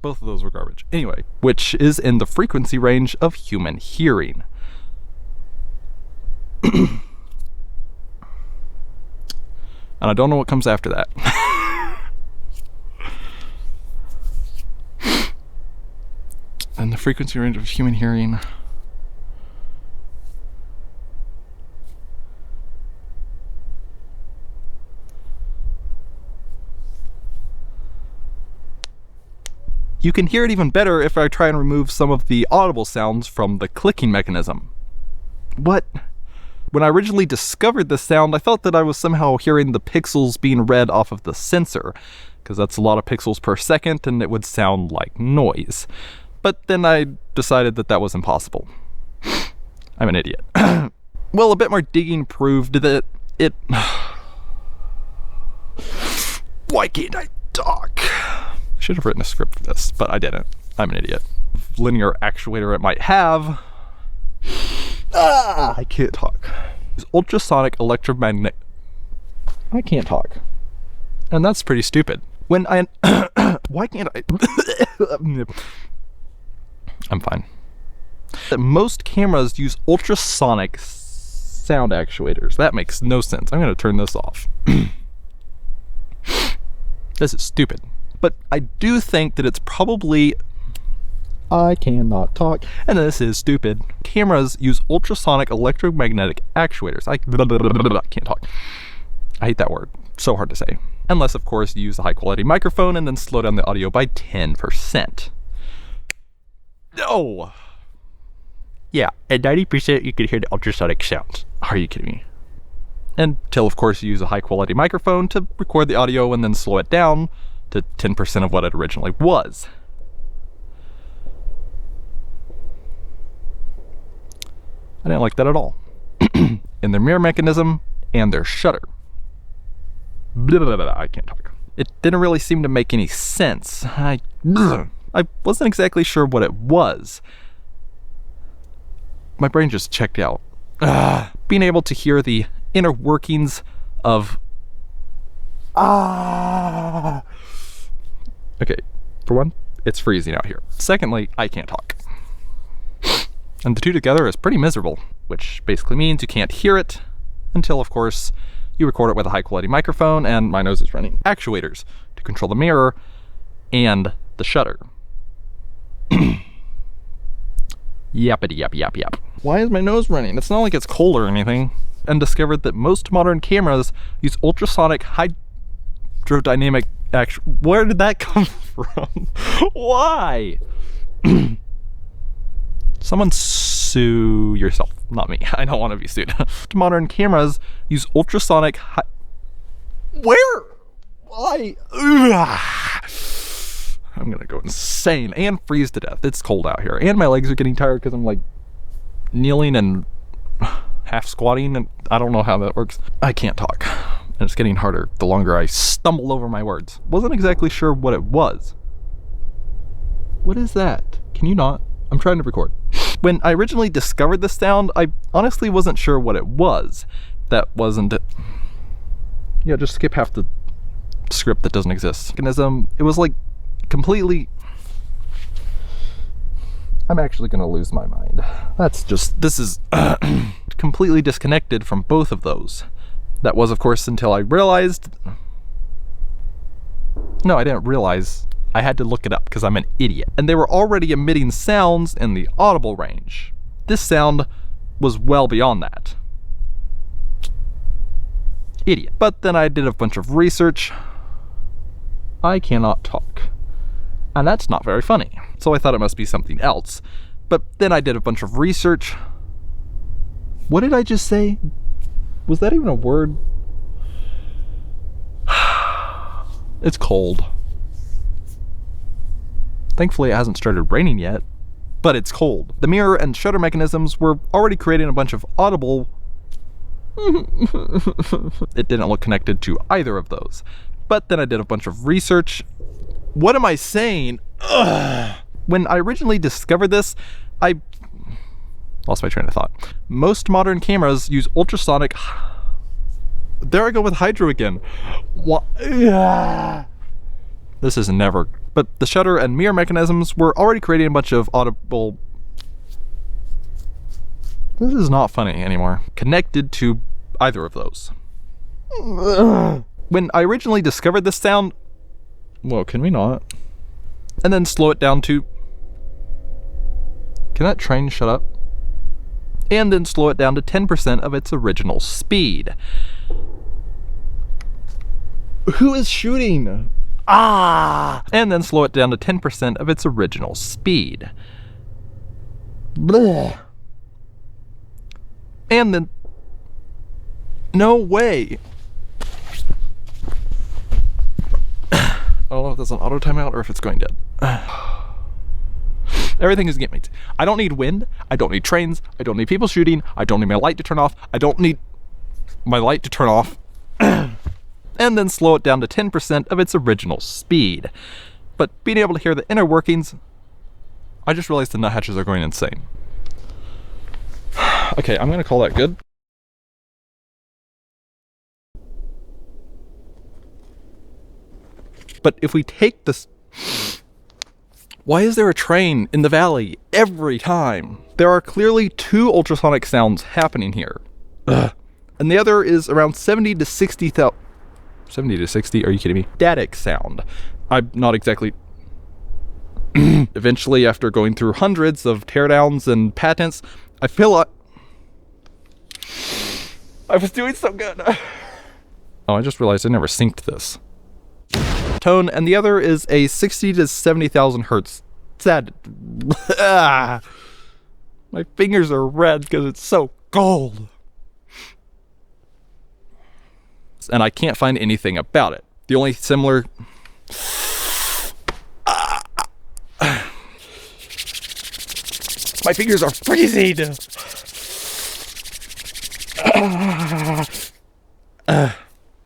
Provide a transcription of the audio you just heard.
both of those were garbage. Anyway, which is in the frequency range of human hearing. And I don't know what comes after that. And the frequency range of human hearing. You can hear it even better if I try and remove some of the audible sounds from the clicking mechanism. What? When I originally discovered this sound, I thought that I was somehow hearing the pixels being read off of the sensor, because that's a lot of pixels per second and it would sound like noise. But then I decided that that was impossible. I'm an idiot. Well, a bit more digging proved that it... Why can't I talk? I should have written a script for this, but I didn't. I'm an idiot. Linear actuator it might have. I can't talk. It's ultrasonic electromagnetic. I can't talk. And that's pretty stupid. When I... Why can't I... I'm fine. Most cameras use ultrasonic sound actuators. That makes no sense. I'm going to turn this off. This is stupid. But I do think that it's probably... I cannot talk. And this is stupid. Cameras use ultrasonic electromagnetic actuators. I can't talk. I hate that word. So hard to say. Unless, of course, you use a high-quality microphone and then slow down the audio by 10%. No! Yeah, at 90% you can hear the ultrasonic sounds. Are you kidding me? Until, of course, you use a high-quality microphone to record the audio and then slow it down to 10% of what it originally was. I didn't like that at all. In their mirror mechanism and their shutter. I can't talk. It didn't really seem to make any sense. I wasn't exactly sure what it was. My brain just checked out. Being able to hear the inner workings of... Okay, for one, it's freezing out here. Secondly, I can't talk. And the two together is pretty miserable, which basically means you can't hear it until, of course, you record it with a high-quality microphone, and my nose is running actuators to control the mirror and the shutter. Yappity yap yap yap. Why is my nose running? It's not like it's cold or anything. And discovered that most modern cameras use ultrasonic hydrodynamic action. Where did that come from? Why? Someone sue yourself, not me. I don't want to be sued. Modern cameras use ultrasonic Where? Why? I'm gonna go insane and freeze to death. It's cold out here. And my legs are getting tired because I'm like kneeling and half squatting, and I don't know how that works. I can't talk. And it's getting harder the longer I stumble over my words. Wasn't exactly sure what it was. What is that? Can you not? I'm trying to record. When I originally discovered this sound, I honestly wasn't sure what it was. That wasn't it. Yeah, just skip half the script that doesn't exist. Mechanism, it was like completely... I'm actually gonna lose my mind. This is completely disconnected from both of those. That was, of course, until I realized... No, I didn't realize. I had to look it up because I'm an idiot. And they were already emitting sounds in the audible range. This sound was well beyond that. Idiot. But then I did a bunch of research. I cannot talk. And that's not very funny. So I thought it must be something else. But then I did a bunch of research. What did I just say? Was that even a word? It's cold. Thankfully, it hasn't started raining yet, but it's cold. The mirror and shutter mechanisms were already creating a bunch of audible... It didn't look connected to either of those. But then I did a bunch of research. What am I saying? Ugh. When I originally discovered this, I lost my train of thought. Most modern cameras use ultrasonic... There I go with hydro again. What? This is never but the shutter and mirror mechanisms were already creating a bunch of audible... This is not funny anymore. Connected to either of those. When I originally discovered this sound... Whoa, can we not? And then slow it down to... Can that train shut up? And then slow it down to 10% of its original speed. Who is shooting? Ah! And then slow it down to 10% of its original speed. Blech. And then... No way! I don't know if that's an auto timeout or if it's going dead. Everything is getting me. I don't need wind. I don't need trains. I don't need people shooting. I don't need my light to turn off. I don't need my light to turn off. And then slow it down to 10% of its original speed. But being able to hear the inner workings, I just realized the nuthatches are going insane. Okay, I'm going to call that good. But if we take this... Why is there a train in the valley every time? There are clearly two ultrasonic sounds happening here. Ugh. And the other is around 70 to 60,000... 70 to 60? Are you kidding me? Static sound. I'm not exactly... Eventually, after going through hundreds of teardowns and patents, I feel like... I was doing so good. Oh, I just realized I never synced this. Tone, and the other is a 60 to 70,000 hertz. Sad. My fingers are red because it's so cold. And I can't find anything about it. The only similar... My fingers are freezing!